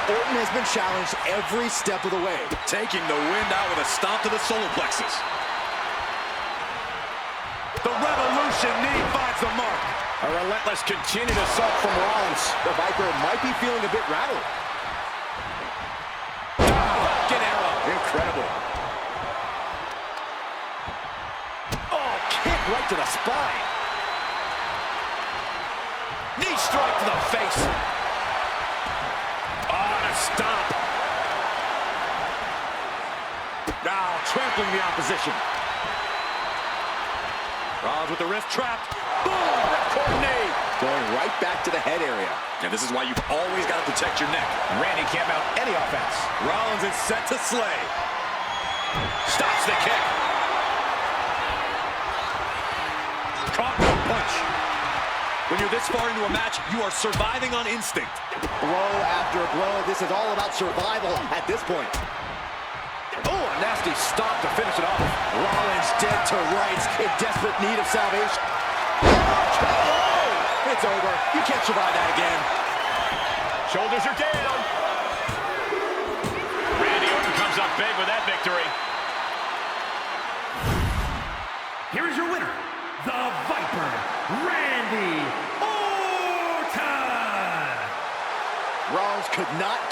Orton has been challenged every step of the way. Taking the wind out with a stomp to the solar plexus. The Revolution knee finds the mark. A relentless continued assault from Rollins. The Viper might be feeling a bit rattled. Get arrow. Incredible. Oh, kick right to the spine. Knee strike to the face. Oh, and a stomp. Now trampling the opposition. Rollins with the wrist trapped. Boom! Ripcord knee. Going right back to the head area. And this is why you've always got to protect your neck. Randy can't mount any offense. Rollins is set to slay. Stops the kick. Caught with a punch. When you're this far into a match, you are surviving on instinct. Blow after blow. This is all about survival at this point. Oh, a nasty stomp to finish it off. Rollins dead to rights, in desperate need of salvation. Oh, it's over. You can't survive that again. Shoulders are down. Randy Orton comes up big with that victory. Here is your winner, the Viper, Randy Orton. Rollins could not